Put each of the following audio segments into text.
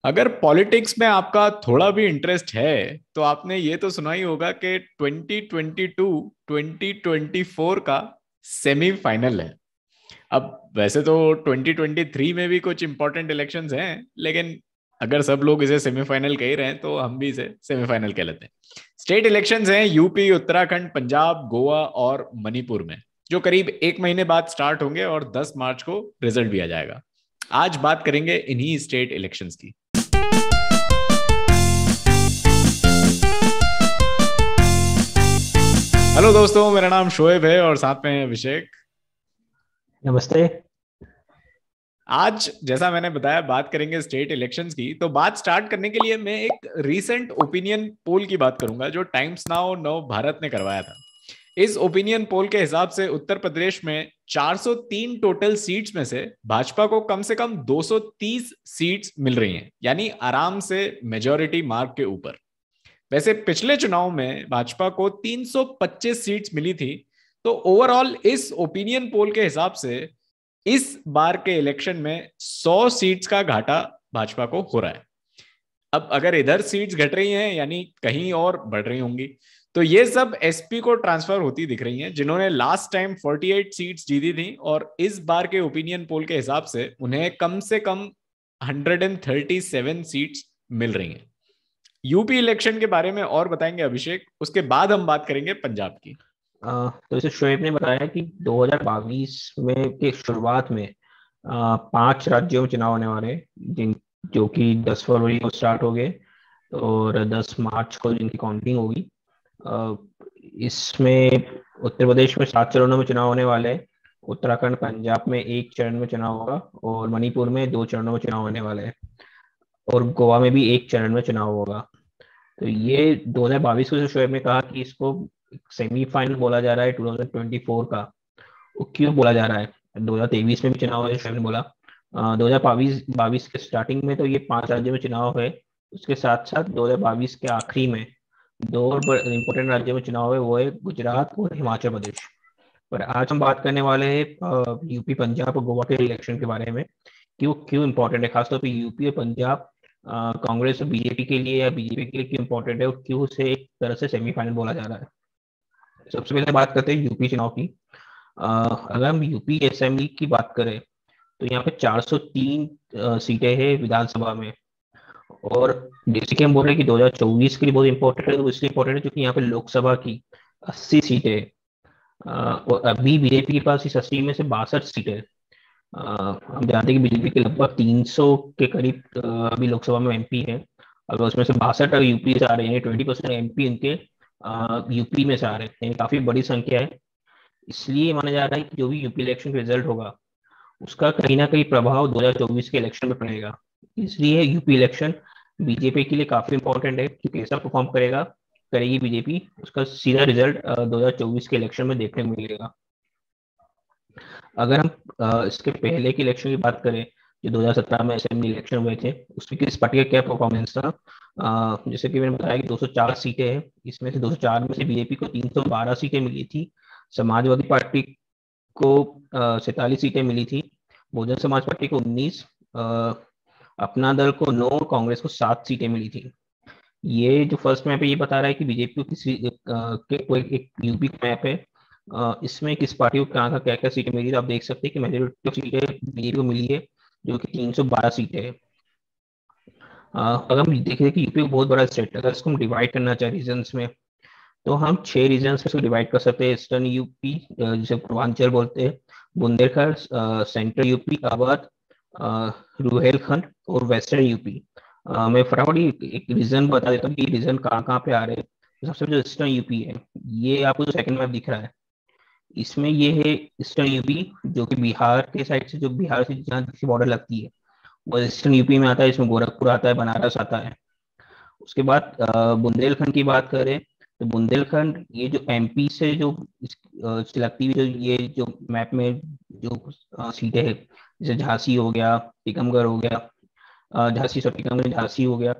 अगर पॉलिटिक्स में आपका थोड़ा भी इंटरेस्ट है तो आपने ये तो सुना ही होगा कि 2022 2024 का सेमीफाइनल है। अब वैसे तो 2023 में भी कुछ इंपॉर्टेंट इलेक्शंस हैं, लेकिन अगर सब लोग इसे सेमीफाइनल कह ही रहे हैं तो हम भी इसे सेमीफाइनल कह लेते हैं। स्टेट इलेक्शंस हैं यूपी, उत्तराखंड, पंजाब, गोवा और मणिपुर में, जो करीब एक महीने बाद स्टार्ट होंगे और 10 मार्च को रिजल्ट भी आ जाएगा। आज बात करेंगे इन्हीं स्टेट इलेक्शंस की। हेलो दोस्तों, मेरा नाम शोएब है और साथ में है अभिषेक। नमस्ते। आज जैसा मैंने बताया बात करेंगे स्टेट इलेक्शंस की। तो बात स्टार्ट करने के लिए मैं एक रीसेंट ओपिनियन पोल की बात करूंगा जो टाइम्स नाउ नव भारत ने करवाया था। इस ओपिनियन पोल के हिसाब से उत्तर प्रदेश में 403 टोटल सीट्स में से भाजपा को कम से कम 230 सीट्स मिल रही हैं, यानी आराम से मेजोरिटी मार्क के ऊपर। वैसे पिछले चुनाव में भाजपा को 325 सीट्स मिली थी। तो ओवरऑल इस ओपिनियन पोल के हिसाब से इस बार के इलेक्शन में 100 सीट्स का घाटा भाजपा को हो रहा है। अब अगर इधर सीट्स घट रही हैं यानी कहीं और बढ़ रही होंगी, तो ये सब एसपी को ट्रांसफर होती दिख रही हैं, जिन्होंने लास्ट टाइम 48 सीट्स जीती थी और इस बार के ओपिनियन पोल के हिसाब से कम 137 सीट्स मिल रही हैं। यूपी इलेक्शन के बारे में और बताएंगे अभिषेक, उसके बाद हम बात करेंगे पंजाब की। तो जैसे शोएब ने बताया कि 2022 में के शुरुआत में 5 राज्यों में चुनाव होने वाले हैं, जिन जो कि 10 फरवरी को स्टार्ट हो गए और 10 मार्च को जिनकी काउंटिंग होगी। अ, इसमें उत्तर प्रदेश में 7 चरणों में चुनाव होने वाले हैं। उत्तराखंड पंजाब में एक चरण में चुनाव होगा और मणिपुर में 2 चरणों में चुनाव होने वाले हैं और गोवा में भी एक चरण में चुनाव होगा। तो ये 2022 को जो शोएब ने कहा कि इसको सेमीफाइनल बोला जा रहा है 2024 का, वो क्यों बोला जा रहा है? 2023 में भी चुनाव है, शोएब ने बोला। 2022 22 के स्टार्टिंग में तो ये 5 राज्यों में चुनाव है। उसके साथ साथ 2022 के आखिरी में दो और इम्पोर्टेंट राज्यों में चुनाव है, वो है गुजरात और हिमाचल प्रदेश। पर आज हम बात करने वाले हैं यूपी, पंजाब और गोवा के इलेक्शन के बारे में कि वो क्यों इम्पोर्टेंट है, खासतौर पर यूपी और पंजाब कांग्रेस और बीजेपी के लिए या बीजेपी के लिए क्यों इम्पोर्टेंट है और क्यों उसे एक तरह से सेमीफाइनल बोला जा रहा है। सबसे पहले बात करते हैं यूपी चुनाव की। अगर हम यूपी असेंबली की बात करें तो यहाँ पे 403 सीटें हैं विधानसभा में। और जैसे कि हम बोल रहे हैं कि 2024 के लिए बहुत इंपॉर्टेंट है, तो इसलिए इंपॉर्टेंट है क्योंकि यहाँ पे लोकसभा की 80 सीटें हैं। और अभी बीजेपी के पास इस 80 में से 62 सीटें हैं। हम जानते हैं कि बीजेपी के लगभग 300 के करीब अभी लोकसभा में एमपी है। अगर उसमें से 62 अगर यूपी से आ रहे हैं, 20% एमपी इनके यूपी में से आ रहे हैं, ये काफी बड़ी संख्या है। इसलिए माना जा रहा है कि जो भी यूपी इलेक्शन रिजल्ट होगा उसका कहीं ना कहीं प्रभाव 2024 के इलेक्शन में पड़ेगा। इसलिए यूपी इलेक्शन बीजेपी के लिए काफी इंपॉर्टेंट है कि कैसा परफॉर्म करेगी बीजेपी, उसका सीधा रिजल्ट 2024 के इलेक्शन में देखने को मिलेगा। अगर हम इसके पहले के इलेक्शन की बात करें, जो 2017 में असेंबली इलेक्शन हुए थे, उसमें किस पार्टी का क्या परफॉर्मेंस था? जैसे कि मैंने बताया कि 204 सीटें हैं, इसमें से 204 में से बीजेपी को 312 सीटें मिली थी। समाजवादी पार्टी को 47 सीटें मिली थी। बहुजन समाज पार्टी को 19, अपना दल को 9, कांग्रेस को 7 सीटें मिली थी। ये जो फर्स्ट मैप है ये बता रहा है कि बीजेपी को किसी कोई एक यूपी का मैप है। इसमें किस पार्टी को कहाँ का क्या क्या सीटें मिली, तो आप देख सकते हैं कि मेजोरिटी ऑफ सीटें बीजेपी को मिली है, जो कि 312 सीटें है। अगर हम देखें कि यूपी बहुत बड़ा स्टेट है, अगर इसको हम डिवाइड करना चाहे रीजन्स में, तो हम 6 रीजन्स में इसको डिवाइड कर सकते हैं। ईस्टर्न यूपी, जिसे पूर्वांचल बोलते हैं, बुंदेलखंड, सेंट्रल यूपी, अवध, रुहेलखंड और वेस्टर्न यूपी। मैं फटाफट एक रीजन बता देता हूँ कि रीजन कहाँ कहाँ पे आ रहे हैं। तो सबसे जो ईस्टर्न यूपी है, ये आपको जो सेकंड मैप दिख रहा है, इसमें ये है ईस्टर्न यूपी, जो कि बिहार के साइड से, जो बिहार से जहाँ की बॉर्डर लगती है वो ईस्टर्न यूपी में आता है। इसमें गोरखपुर आता है, बनारस आता है। उसके बाद बुंदेलखंड की बात करें तो बुंदेलखंड ये जो एमपी से जो लगती हुई, जो ये जो मैप में जो सीटें हैं, जैसे झांसी हो गया, टीकमगढ़ हो गया, झांसी सब टीकमगढ़, झांसी हो गया,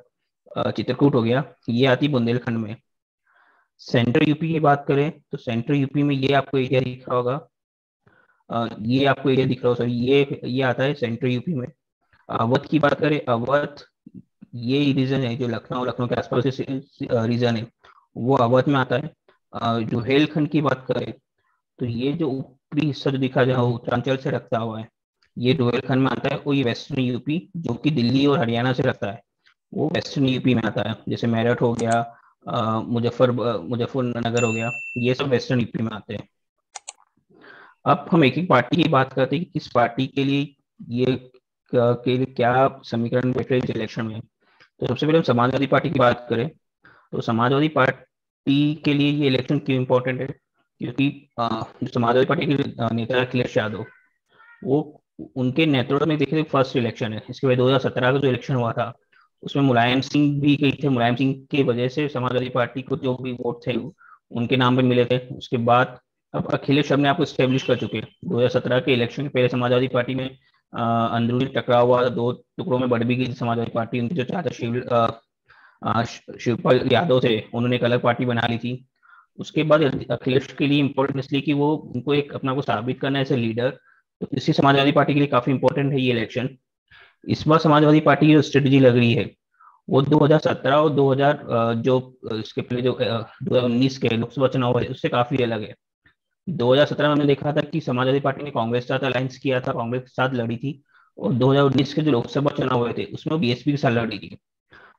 चित्रकूट हो गया, ये आती है बुंदेलखंड में। सेंट्रल यूपी की बात करें तो सेंट्रल यूपी में ये आपको एरिया दिख रहा होगा, ये आपको एरिया दिख रहा होगा, सॉरी, ये आता है सेंट्रल यूपी में। अवध की बात करें, अवध ये रीजन है जो लखनऊ लखनऊ के आसपास रीजन है, वो अवध में आता है। जो हेलखंड की बात करें तो ये जो ऊपरी हिस्सा जो दिखा जहाँ उत्तरांचल से रखता हुआ है, ये रुहेलखंड में आता है। और ये वेस्टर्न यूपी जो कि दिल्ली और हरियाणा से रखता है, वो वेस्टर्न यूपी में आता है। जैसे मेरठ हो गया, मुजफ्फरनगर हो गया, ये सब वेस्टर्न यूपी में आते हैं। अब हम एक एक पार्टी की बात करते हैं कि किस पार्टी के लिए ये के लिए क्या समीकरण बैठ रहे हैं इस इलेक्शन में। तो सबसे पहले हम समाजवादी पार्टी की बात करें तो समाजवादी पार्टी के लिए ये इलेक्शन क्यों इम्पोर्टेंट है, क्योंकि जो समाजवादी पार्टी के नेता है अखिलेश यादव, वो उनके नेतृत्व में देखिए फर्स्ट इलेक्शन है। इसके बाद 2017 का जो इलेक्शन हुआ था उसमें मुलायम सिंह भी गई थे। मुलायम सिंह की वजह से समाजवादी पार्टी को जो भी वोट थे उनके नाम पे मिले थे। उसके बाद अब अखिलेश अपने आप को स्टेब्लिश कर चुके हैं। 2017 के इलेक्शन के पहले समाजवादी पार्टी में अंदरूनी टकराव हुआ, दो टुकड़ों में बढ़ भी गई समाजवादी पार्टी। उनके जो चाचा शिवपाल यादव थे, उन्होंने एक अलग पार्टी बना ली थी। उसके बाद अखिलेश के लिए इम्पोर्टेंट इसलिए कि वो उनको एक अपना को साबित करना है एज ए लीडर, तो इसी समाजवादी पार्टी के लिए काफी इंपॉर्टेंट है ये इलेक्शन। इस बार समाजवादी पार्टी की जो स्ट्रेटेजी लग रही है वो 2017 और 2000 जो इसके पहले जो 2019 के लोकसभा चुनाव है उससे काफी अलग है। 2017 में हमने देखा था कि समाजवादी पार्टी ने कांग्रेस के साथ अलायंस किया था, कांग्रेस के साथ लड़ी थी। और 2019 के जो लोकसभा चुनाव हुए थे उसमें वो बीएसपी के साथ लड़ी थी।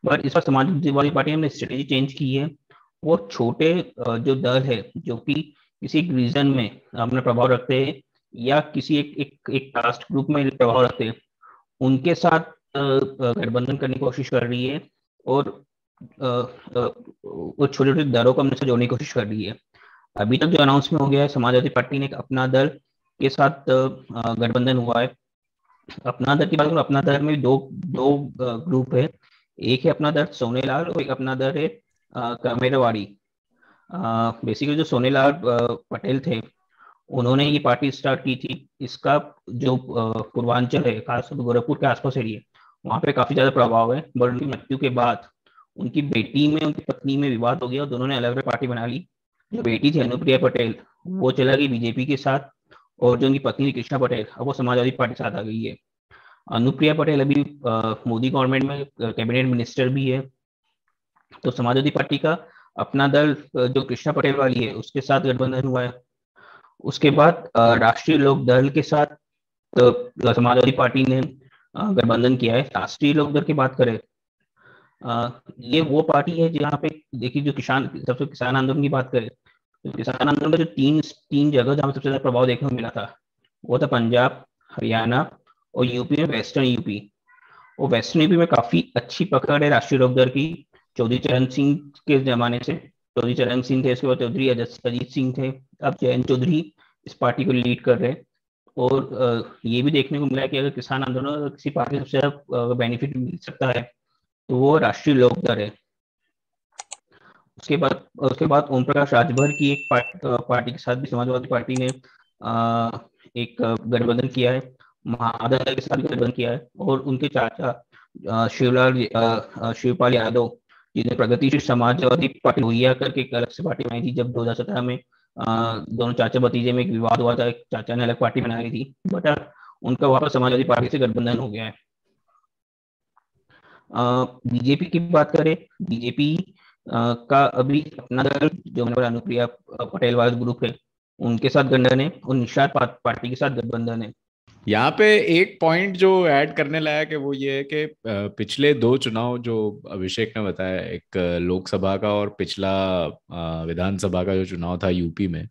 बट इस बार समाजवादी पार्टी ने स्ट्रेटेजी चेंज की है। वो छोटे जो दल है जो कि किसी एक रीजन में अपना प्रभाव रखते हैं या किसी एक कास्ट ग्रुप में प्रभाव रखते हैं, उनके साथ गठबंधन करने की कोशिश कर रही है। और वो छोटे छोटे दलों को अपने से जोड़ने की कोशिश कर रही है। अभी तक जो अनाउंसमेंट हो गया है, समाजवादी पार्टी ने अपना दल के साथ गठबंधन हुआ है। अपना दल की बात करूं, अपना दल में दो दो ग्रुप है। एक है अपना दल सोनेलाल और एक अपना दल है कामेरवाड़ी। बेसिकली जो सोनेलाल पटेल थे, उन्होंने ये पार्टी स्टार्ट की थी। इसका जो पूर्वांचल है, खासकर गोरखपुर के आसपास एरिया, वहाँ पे काफी ज्यादा प्रभाव है। बट उनकी मृत्यु के बाद उनकी बेटी में उनकी पत्नी में विवाद हो गया और दोनों ने अलग अलग पार्टी बना ली। जो बेटी थी अनुप्रिया पटेल, वो चला गई बीजेपी के साथ। और जो उनकी पत्नी थी कृष्णा पटेल, अब वो समाजवादी पार्टी के साथ आ गई है। अनुप्रिया पटेल अभी मोदी गवर्नमेंट में कैबिनेट मिनिस्टर भी है। तो समाजवादी पार्टी का अपना दल जो कृष्णा पटेल वाली है उसके साथ गठबंधन हुआ है। उसके बाद राष्ट्रीय लोक दल के साथ समाजवादी पार्टी ने गठबंधन किया है। राष्ट्रीय लोक दल की बात करें, ये वो पार्टी है जहाँ पे देखिए जो सबसे किसान आंदोलन की बात करें तो किसान आंदोलन का जो तीन तीन जगह जहाँ सबसे ज्यादा प्रभाव देखने को मिला था वो था पंजाब, हरियाणा और यूपी में वेस्टर्न यूपी। और वेस्टर्न यूपी में काफी अच्छी पकड़ है राष्ट्रीय लोकदल की। चौधरी चरण सिंह के जमाने से चौधरी चरण सिंह थे, उसके बाद चौधरी अजीत सिंह थे, अब जयंत चौधरी इस पार्टी को लीड कर रहे हैं। और ये भी देखने को मिला है कि अगर किसान आंदोलन किसी पार्टी को सबसे ज्यादा बेनिफिट मिल सकता है तो वो राष्ट्रीय लोकदल है। उसके बाद ओम प्रकाश राजभर की एक पार्टी के साथ भी समाजवादी पार्टी ने एक गठबंधन किया है। महादल के साथ गठबंधन किया है। और उनके चाचा शिवपाल यादव, जिन्हें प्रगतिशील समाजवादी पार्टी लोहिया करके एक अलग से पार्टी बनाई थी। जब 2017 में दोनों चाचा भतीजे में एक विवाद हुआ था, एक चाचा ने अलग पार्टी बनाई थी, बट उनका वापस समाजवादी पार्टी से गठबंधन हो गया है। बीजेपी की बात करें, बीजेपी का अभी अपना दल जो मैंने अनुप्रिया पटेल वाला ग्रुप है उनके साथ गठबंधन है और निषाद पार्टी के साथ गठबंधन है। यहाँ पे एक पॉइंट जो ऐड करने लायक है वो ये है कि पिछले दो चुनाव जो अभिषेक ने बताया, एक लोकसभा का और पिछला विधानसभा का जो चुनाव था यूपी में,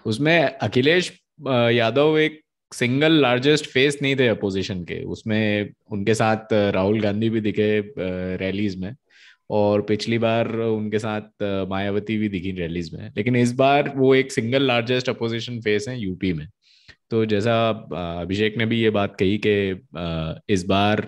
उसमें अखिलेश यादव एक सिंगल लार्जेस्ट फेस नहीं थे अपोजिशन के। उसमें उनके साथ राहुल गांधी भी दिखे रैलीज में, और पिछली बार उनके साथ मायावती भी दिखी रैलीज में। लेकिन इस बार वो एक सिंगल लार्जेस्ट अपोजिशन फेस है यूपी में। तो जैसा अभिषेक ने भी ये बात कही कि इस बार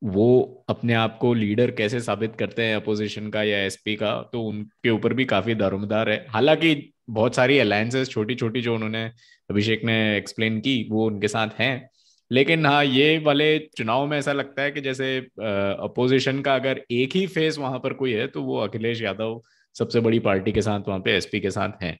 वो अपने आप को लीडर कैसे साबित करते हैं अपोजिशन का या एसपी का, तो उनके ऊपर भी काफी दारोमदार है। हालांकि बहुत सारी अलायंसेस छोटी छोटी जो उन्होंने अभिषेक ने एक्सप्लेन की वो उनके साथ हैं, लेकिन हाँ ये वाले चुनाव में ऐसा लगता है कि जैसे अपोजिशन का अगर एक ही फेस वहां पर कोई है तो वो अखिलेश यादव सबसे बड़ी पार्टी के साथ वहां पे एसपी के साथ हैं।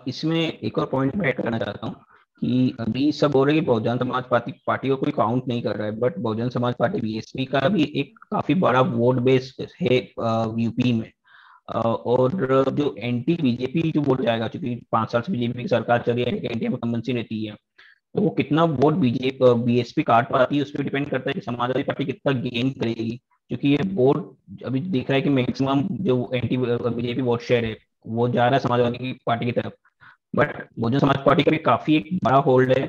इसमें एक और पॉइंट मैं ऐड करना चाहता हूँ कि अभी सब बोल रहे हैं कि बहुजन समाज पार्टी को कोई काउंट नहीं कर रहा है, but Bahujan Samaj party BSP का भी एक काफी बड़ा वोट बेस है यूपी में। और जो एंटी बीजेपी जो वोट जाएगा, क्योंकि 5 साल से बीजेपी की सरकार चल रही है, एनडीए में कमंसी रहती है, तो वो कितना वोट बीजेपी बीएसपी काट पाती है उस पर डिपेंड करता है कि समाजवादी पार्टी कितना गेन करेगी। क्योंकि ये वोट अभी दिख रहा है कि मैक्सिमम जो एंटी बीजेपी वोट शेयर है वो जा रहा है समाजवादी की पार्टी की तरफ। बट बहुजन समाज पार्टी का भी काफी एक बड़ा होल्ड है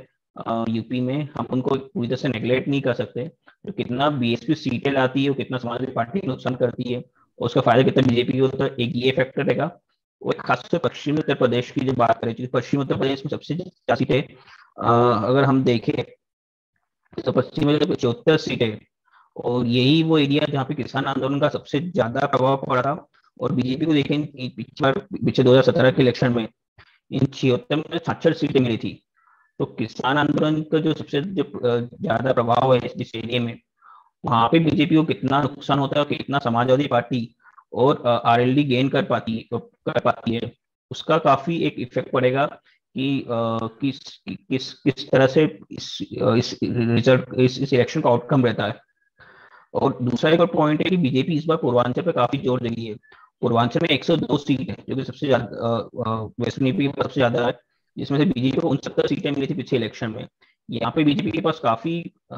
यूपी में, हम उनको पूरी तरह से नेग्लेक्ट नहीं कर सकते। तो कितना बीएसपी सीटें लाती है, कितना समाजवादी पार्टी को नुकसान करती है, और उसका फायदा कितना बीजेपी को होता है, एक ये फैक्टर रहेगा। और खासतौर से पश्चिमी उत्तर प्रदेश की जो बात करें, क्योंकि पश्चिमी उत्तर प्रदेश में सबसे ज्यादा सीटें अगर हम देखें तो पश्चिम में 74 सीटें, और यही वो एरिया जहाँ पे किसान आंदोलन का सबसे ज्यादा प्रभाव पड़ा था। और बीजेपी को देखें पिछले 2017 के इलेक्शन में इन 76 में 66 सीटें मिली थी। तो किसान आंदोलन का जो सबसे जो ज्यादा प्रभाव है इस एरिया में, वहां पे बीजेपी को कितना नुकसान होता है और कितना समाजवादी पार्टी और आरएलडी गेन कर पाती है, उसका काफी एक इफेक्ट पड़ेगा कि किस तरह से इस रिजल्ट इस इलेक्शन का आउटकम रहता है। और दूसरा एक और पॉइंट है कि बीजेपी इस बार पूर्वांचल पे काफी जोर दे रही है। पूर्वांचल में 102 सीट है, जो कि सबसे ज्यादा वेस्टर्न यूपी में सबसे ज्यादा है, जिसमें से बीजेपी को 69 सीटें मिली थी पिछले इलेक्शन में। यहाँ पे बीजेपी के पास काफी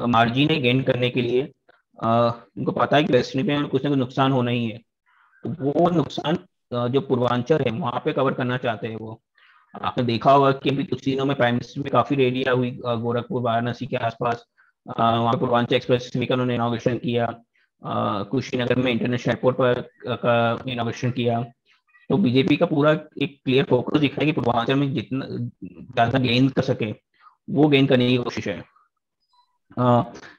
मार्जिन है गेन करने के लिए। उनको पता है कि वेस्टर्न यूपी में कुछ ना कुछ नुकसान होना ही है, तो वो नुकसान जो पूर्वांचल है वहां पे कवर करना चाहते हैं वो। आपने देखा होगा कि अभी कुछ दिनों में प्राइम मिनिस्टर में काफी रैलियां हुई गोरखपुर वाराणसी के आसपास। वहाँ पे पूर्वांचल एक्सप्रेस वे का उन्होंने इनॉग्रेशन किया, कुशीनगर में इंटरनेशनल एयरपोर्ट पर का इनॉग्रेशन किया। तो बीजेपी का पूरा एक क्लियर फोकस दिख रहा है कि पूर्वांचल में जितना ज्यादा गेन कर सके वो गेन करने की कोशिश है।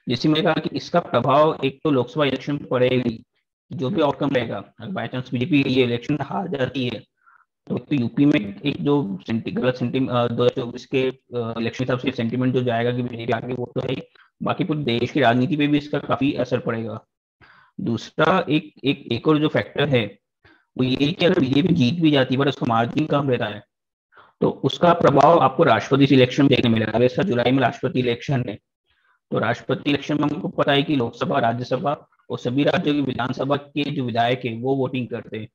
जैसे मैंने कहा कि इसका प्रभाव एक तो लोकसभा इलेक्शन पर पड़ेगी। जो भी आउटकम रहेगा, अगर बाई चांस बीजेपी ये इलेक्शन हार जाती है, तो यूपी में एक जो गलत सेंटीमेंट 2024 के इलेक्शन हिसाब से सेंटीमेंट जो जाएगा कि बीजेपी आगे, वो तो है ही, बाकी पूरे देश की राजनीति पे भी इसका काफी असर पड़ेगा। दूसरा एक और जो फैक्टर है वो ये कि अगर बीजेपी जीत भी जाती है पर उसका मार्जिन कम रहता है, तो उसका प्रभाव आपको राष्ट्रपति इलेक्शन में देखने मिलेगा। अगर इसका जुलाई में राष्ट्रपति इलेक्शन है, तो राष्ट्रपति इलेक्शन में हमको पता है कि लोकसभा, राज्यसभा और सभी राज्यों की विधानसभा के जो विधायक है वो वोटिंग करते हैं।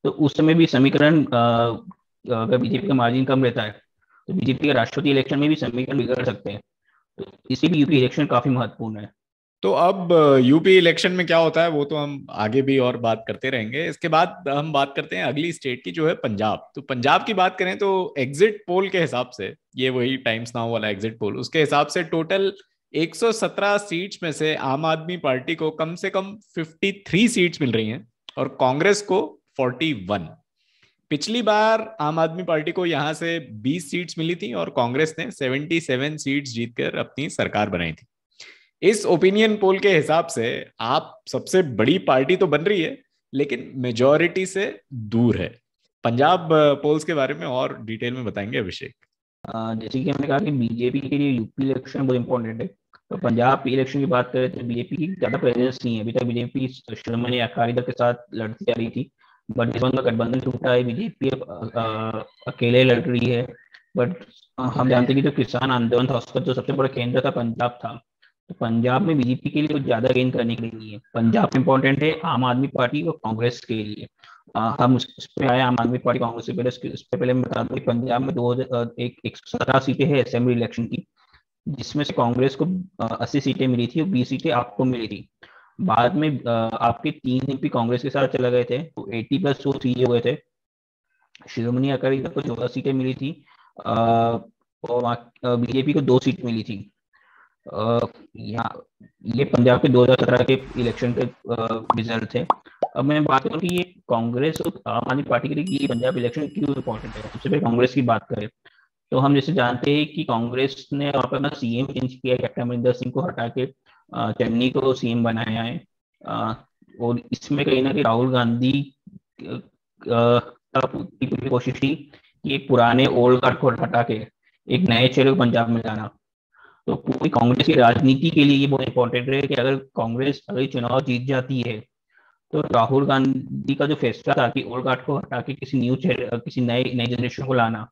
तो उस समय भी समीकरण अगर बीजेपी का मार्जिन कम रहता है तो बीजेपी के राष्ट्रपति इलेक्शन में भी समीकरण बिगड़ सकते हैं। तो इसी भी यूपी इलेक्शन काफी महत्वपूर्ण है। तो अब यूपी इलेक्शन में क्या होता है वो तो हम आगे भी और बात करते रहेंगे। इसके बाद हम बात करते हैं अगली स्टेट की, जो है पंजाब। तो पंजाब की बात करें तो एग्जिट पोल के हिसाब से, ये वही टाइम्स नाउ वाला एग्जिट पोल, उसके हिसाब से टोटल 117 सीट्स में से आम आदमी पार्टी को कम से कम 53 सीट्स मिल रही हैं और कांग्रेस को 41। पिछली बार आम आदमी पार्टी को यहां से 20 सीट्स मिली थी और कांग्रेस ने 77 सीट्स जीतकर अपनी सरकार बनाई थी। इस ओपिनियन पोल के हिसाब से आप सबसे बड़ी पार्टी तो बन रही है, लेकिन मेजॉरिटी से दूर है। पंजाब पोल्स के बारे में और डिटेल में बताएंगे अभिषेक। जैसे कि हमने कहा कि बीजेपी के लिए यूपी इलेक्शन बहुत इंपॉर्टेंट है, तो पंजाब इलेक्शन की बात करें तो बीजेपी की ज्यादा प्रेजेंस नहीं है। अभी तक बीजेपी शिरोमणि अकाली दल के साथ लड़ती जा रही थी, बट इस बार उनका गठबंधन टूटा है, बीजेपी अब अकेले लड़ रही है। बट हम जानते हैं कि जो किसान आंदोलन था उसका जो सबसे बड़ा केंद्र था पंजाब था। तो पंजाब में बीजेपी के लिए कुछ ज्यादा गेन करने के लिए नहीं है। पंजाब इंपॉर्टेंट है आम आदमी पार्टी और कांग्रेस के लिए। हम उस पे आए आम आदमी पार्टी कांग्रेस से पहले, उससे पहले मैं बता दूं कि पंजाब में 117 सीटें हैं असेंबली इलेक्शन की, जिसमें से कांग्रेस को 80 सीटें मिली थी और 20 सीटें आपको मिली थी। बाद में आपके 3 एमपी कांग्रेस के साथ चले गए थे, तो 80+ वो सीए हो गए थे। शिरोमणि अकाली दल को 14 सीटें मिली थी और बीजेपी को 2 सीट मिली थी। यहाँ ये पंजाब के 2017 के इलेक्शन के रिजल्ट थे। अब मैं बात करूँ कि ये कांग्रेस और आम आदमी पार्टी के लिए ये पंजाब इलेक्शन क्यों इम्पोर्टेंट है। सबसे पहले कांग्रेस की बात करें तो हम जैसे जानते हैं कि कांग्रेस ने वहाँ पर अपना सीएम चेंज किया, कैप्टन अमरिंदर सिंह को हटा के चन्नी को सीएम बनाया है। और इसमें कहीं ना कहीं राहुल गांधी की पूरी कोशिश थी कि एक पुराने ओल्ड गार्ड को हटा के एक नए चेहरे को पंजाब में लाना। तो पूरी कांग्रेस की राजनीति के लिए ये बहुत इंपॉर्टेंट है कि अगर कांग्रेस अगर चुनाव जीत जाती है तो राहुल गांधी का जो फैसला था कि ओल्ड गार्ड को हटा के किसी नई जनरेशन को लाना,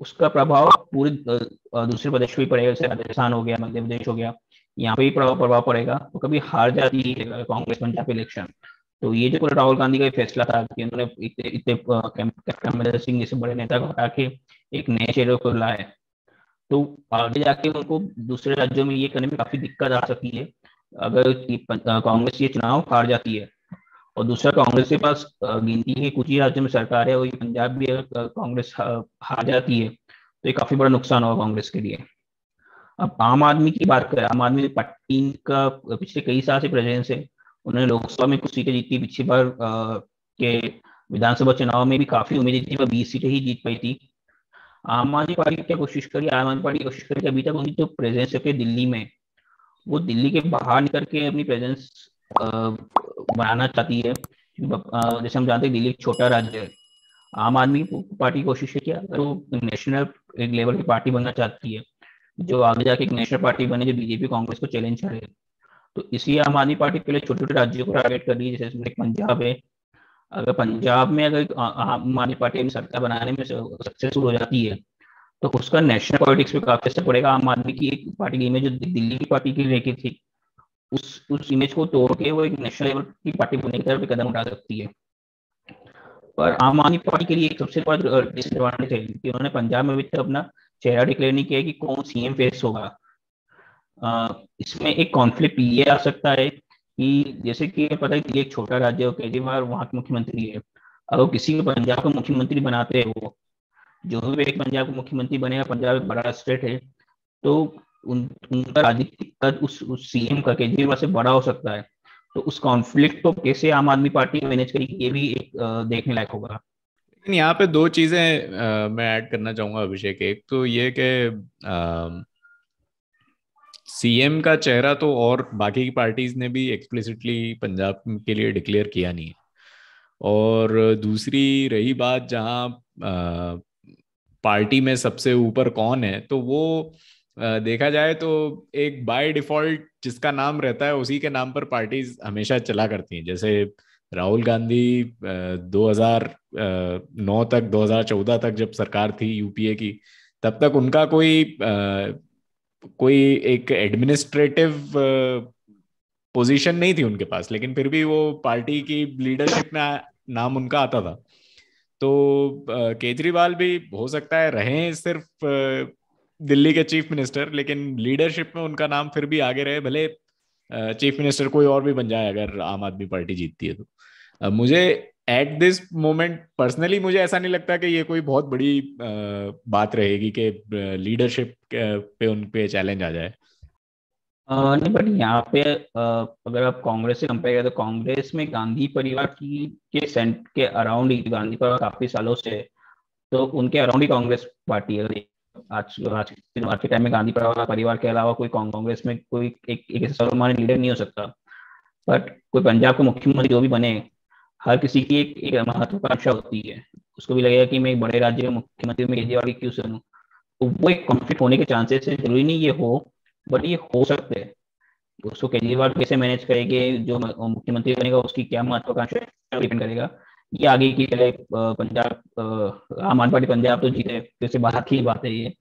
उसका प्रभाव पूरे दूसरे प्रदेश पे भी पड़ेगा, जैसे राजस्थान हो गया, मध्य प्रदेश हो गया, यहाँ पे भी प्रभाव प्रभाव पड़ेगा। तो कभी हार जाती है कांग्रेस पंजाब इलेक्शन, तो ये जो पूरा राहुल गांधी का फैसला था कि उन्होंने इतने इतने कैप्टन अमरिंदर सिंह जैसे बड़े नेता को हटा के एक नए चेहरे को लाए, तो आगे जाके उनको दूसरे राज्यों में ये करने में काफी दिक्कत आ सकती है अगर कांग्रेस ये चुनाव हार जाती है। और दूसरा, कांग्रेस के पास गिनती के कुछ ही राज्यों में सरकार है, वही पंजाब भी अगर कांग्रेस हार जाती है तो ये काफी बड़ा नुकसान होगा कांग्रेस के लिए। अब आम आदमी की बात करें, आम आदमी पार्टी का पिछले कई साल से प्रेजेंस है। उन्होंने लोकसभा में कुछ सीटें जीती, पिछली बार के विधानसभा चुनाव में भी काफी उम्मीदें थी, पर 20 सीटें ही जीत पाई थी। आम आदमी पार्टी क्या कोशिश करी, आम आदमी पार्टी कोशिश करी कि अभी तक उनकी जो प्रेजेंस है दिल्ली में, वो दिल्ली के बाहर निकल के अपनी प्रेजेंस बनाना चाहती है। जैसे हम जानते हैं दिल्ली एक छोटा राज्य है। आम आदमी पार्टी कोशिश है कि अगर वो नेशनल एक लेवल की पार्टी बनना चाहती है, जो आगे जाके एक नेशनल पार्टी बने, जो बीजेपी कांग्रेस को चैलेंज करे, तो इसलिए आम आदमी पार्टी पहले छोटे छोटे राज्यों को टारगेट कर रही है, जैसे पंजाब है। अगर पंजाब में अगर आम आदमी पार्टी अपनी सरकार बनाने में सक्सेसफुल हो जाती है, तो उसका नेशनल पॉलिटिक्स पे काफी असर पड़ेगा। आम आदमी की एक पार्टी की इमेज जो दिल्ली की पार्टी की लेके थी, उस इमेज को तोड़ के वो एक नेशनल लेवल की पार्टी बनने की तरफ एक कदम उठा सकती है। पर आम आदमी पार्टी के लिए एक सबसे बड़ा डिसएडवांटेज है कि उन्होंने पंजाब में अभी तक अपना चेहरा डिक्लेयर नहीं किया कि कौन सीएम फेस होगा। इसमें एक कॉन्फ्लिक्ट ये आ सकता है कि जैसे कि पता है दिल्ली एक छोटा राज्य है, केजरीवाल वहाँ के मुख्यमंत्री है। अगर किसी को पंजाब का मुख्यमंत्री बनाते हैं, वो जो भी एक पंजाब का मुख्यमंत्री बनेगा, पंजाब एक बड़ा स्टेट है, तो उनका राजनीतिक कद उस सीएम का, केजरीवाल से बड़ा हो सकता है। तो उस कॉन्फ्लिक्ट को कैसे आम आदमी पार्टी मैनेज करेगी, ये भी एक देखने लायक होगा। लेकिन यहाँ पे दो चीजें मैं ऐड करना चाहूंगा अभिषेक। एक तो ये कि सीएम का चेहरा तो और बाकी की पार्टीज ने भी एक्सप्लिसिटली पंजाब के लिए डिक्लेयर किया नहीं है। और दूसरी रही बात, जहाँ पार्टी में सबसे ऊपर कौन है, तो वो देखा जाए तो एक बाय डिफॉल्ट जिसका नाम रहता है उसी के नाम पर पार्टीज हमेशा चला करती हैं। जैसे राहुल गांधी 2009 तक, 2014 तक जब सरकार थी यूपीए की, तब तक उनका कोई एक एडमिनिस्ट्रेटिव पोजीशन नहीं थी उनके पास, लेकिन फिर भी वो पार्टी की लीडरशिप में नाम उनका आता था। तो केजरीवाल भी हो सकता है रहे सिर्फ दिल्ली के चीफ मिनिस्टर, लेकिन लीडरशिप में उनका नाम फिर भी आगे रहे, भले चीफ मिनिस्टर कोई और भी बन जाए अगर आम आदमी पार्टी जीतती है तो। मुझे एट दिस मोमेंट पर्सनली मुझे ऐसा नहीं लगता कि ये कोई बहुत बड़ी बात रहेगी कि लीडरशिप पे उन पे चैलेंज आ जाए। नहीं, बट यहाँ पे अगर आप कांग्रेस से कंपेयर करें, तो कांग्रेस में गांधी परिवार की के सेंट के अराउंड ही, गांधी परिवार काफी सालों से है, तो उनके अराउंड ही कांग्रेस पार्टी है। आज आज आज के टाइम में गांधी परिवार के अलावा कोई कांग्रेस में कोई एक ऐसे सर्वमान्य लीडर नहीं हो सकता। बट कोई पंजाब का मुख्यमंत्री जो भी बने, हर किसी की एक महत्वाकांक्षा होती है। उसको भी लगेगा कि मैं एक बड़े राज्य का मुख्यमंत्री में केजरीवाल की क्यों सुनूं। तो वो एक कॉन्फ्लिक्ट होने के चांसेस है, जरूरी नहीं ये हो, बट ये हो सकते हैं। उसको केजरीवाल कैसे मैनेज करेंगे, जो मुख्यमंत्री बनेगा उसकी क्या महत्वाकांक्षा है, डिपेंड करेगा। ये आगे की चले पंजाब आम आदमी पार्टी पंजाब तो जीते, फिर से बात की बात है ये।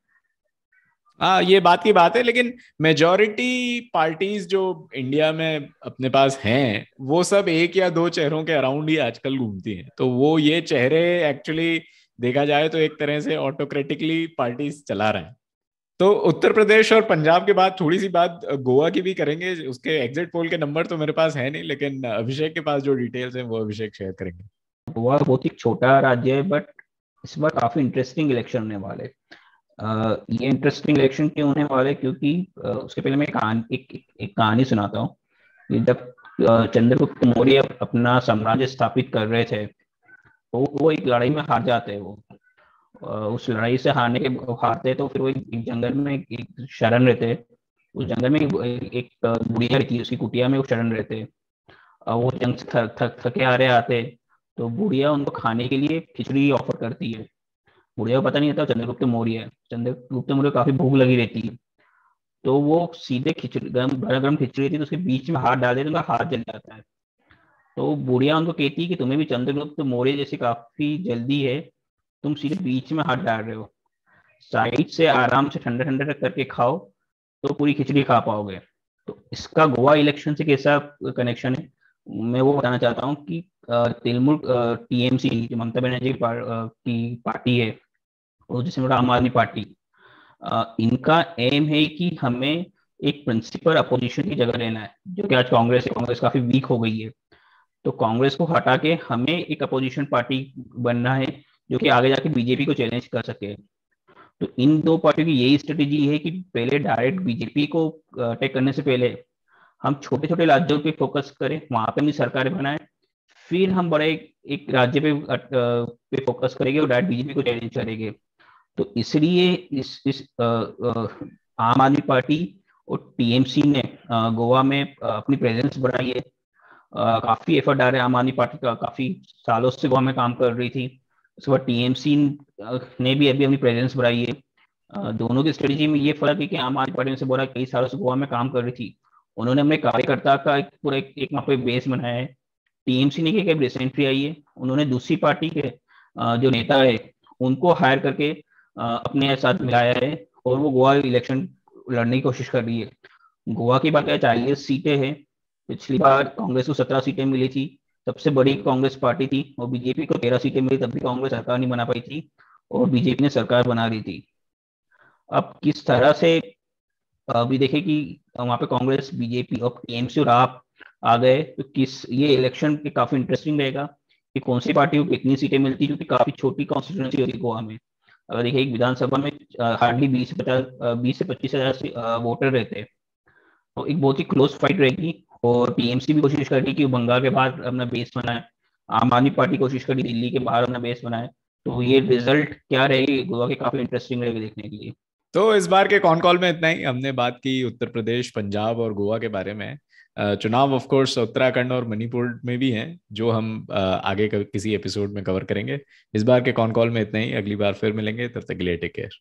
हाँ, ये बात की बात है, लेकिन मेजॉरिटी पार्टीज जो इंडिया में अपने पास हैं वो सब एक या दो चेहरों के अराउंड ही आजकल घूमती हैं। तो वो ये चेहरे एक्चुअली देखा जाए तो एक तरह से ऑटोक्रेटिकली पार्टीज चला रहे हैं। तो उत्तर प्रदेश और पंजाब के बाद थोड़ी सी बात गोवा की भी करेंगे। उसके एग्जिट पोल के नंबर तो मेरे पास है नहीं, लेकिन अभिषेक के पास जो डिटेल्स हैं वो अभिषेक शेयर करेंगे। गोवा बहुत ही छोटा राज्य है, बट इस बार काफी इंटरेस्टिंग इलेक्शन होने वाले। ये इंटरेस्टिंग इलेक्शन क्यों होने वाले, क्योंकि उसके पहले मैं एक कहानी सुनाता हूँ कि जब चंद्रगुप्त मौर्य अपना साम्राज्य स्थापित कर रहे थे, तो वो एक लड़ाई में हार जाते हैं। वो उस लड़ाई से हारते, तो फिर वो एक जंगल में एक शरण रहते। उस जंगल में एक बुढ़िया रहती है, उसकी कुटिया में वो शरण रहते। वो जंग से थके हारे आते, तो बुढ़िया उनको खाने के लिए खिचड़ी ऑफर करती है। बुढ़िया को पता नहीं था चंद्रगुप्त मौर्य है। चंद्रगुप्त मौर्य काफी भूख लगी रहती है, तो वो सीधे खिचड़ी गरम गरम खिचड़ी रहती है, तो उसके बीच में हाथ डाल देते, तो उनका हाथ जल जाता है। तो बुढ़िया उनको कहती है कि तुम्हें भी चंद्रगुप्त मौर्य जैसे काफी जल्दी है, तुम सीधे बीच में हाथ डाल रहे हो। साइड से आराम से ठंडा ठंडा करके खाओ तो पूरी खिचड़ी खा पाओगे। तो इसका गोवा इलेक्शन से कैसा कनेक्शन है, मैं वो बताना चाहता हूँ कि तृणमूल टीएमसी जो ममता बनर्जी की पार्टी है, और जिसमें बड़ा आम आदमी पार्टी, इनका एम है कि हमें एक प्रिंसिपल अपोजिशन की जगह लेना है, जो कि आज कांग्रेस है। कांग्रेस काफी वीक हो गई है, तो कांग्रेस को हटा के हमें एक अपोजिशन पार्टी बनना है जो कि आगे जाके बीजेपी को चैलेंज कर सके। तो इन दो पार्टियों की यही स्ट्रेटेजी है कि पहले डायरेक्ट बीजेपी को अटैक करने से पहले हम छोटे छोटे राज्यों पे फोकस करें, वहां पे भी सरकार बनाए, फिर हम बड़े एक राज्य पे फोकस करेंगे और डायरेक्ट बीजेपी को चैलेंज करेंगे। तो इसलिए इस आम आदमी पार्टी और टीएमसी ने गोवा में अपनी प्रेजेंस बढ़ाई है। काफी एफर्ट डाल रहे हैं आम आदमी पार्टी का, काफी सालों से गोवा में काम कर रही थी। उसके बाद टीएमसी ने भी अभी अपनी प्रेजेंस बढ़ाई है। दोनों की स्ट्रेटेजी में ये फर्क है कि आम आदमी पार्टी ने से बोला कई सालों से गोवा में काम कर रही थी, उन्होंने अपने कार्यकर्ता का एक पूरा एक वहाँ पे बेस बनाया है। टीएमसी ने क्या रिसेंटली आई है, उन्होंने दूसरी पार्टी के जो नेता है उनको हायर करके अपने साथ मिलाया है, और वो गोवा इलेक्शन लड़ने की कोशिश कर रही है। गोवा की बात है 40 सीटें हैं। पिछली बार कांग्रेस को 17 सीटें मिली थी, सबसे बड़ी कांग्रेस पार्टी थी, और बीजेपी को 13 सीटें मिली, तब भी कांग्रेस सरकार नहीं बना पाई थी, और बीजेपी ने सरकार बना दी थी। अब किस तरह से अभी देखें कि वहाँ पे कांग्रेस, बीजेपी और टीएमसी और आप आ गए, तो किस ये इलेक्शन काफी इंटरेस्टिंग रहेगा कि कौन सी पार्टी को कितनी सीटें मिलती, क्योंकि काफी छोटी कॉन्स्टिट्यूंसी होगी गोवा में। अगर देखिए एक विधानसभा में हार्डली 20 से 25 हजार वोटर रहते हैं, तो एक बहुत ही क्लोज फाइट रहेगी। और टीएमसी भी कोशिश कर रही है कि वो बंगाल के बाहर अपना बेस बनाए, आम आदमी पार्टी कोशिश करी दिल्ली के बाहर अपना बेस बनाए। तो ये रिजल्ट क्या रहेगी गोवा के, काफी इंटरेस्टिंग रहेगी देखने के लिए। तो इस बार के कॉन कॉल में इतना ही। हमने बात की उत्तर प्रदेश, पंजाब और गोवा के बारे में। चुनाव ऑफ कोर्स उत्तराखंड और मणिपुर में भी हैं, जो हम आगे किसी एपिसोड में कवर करेंगे। इस बार के कॉन कॉल में इतना ही। अगली बार फिर मिलेंगे, तब तक के लिए टेक केयर।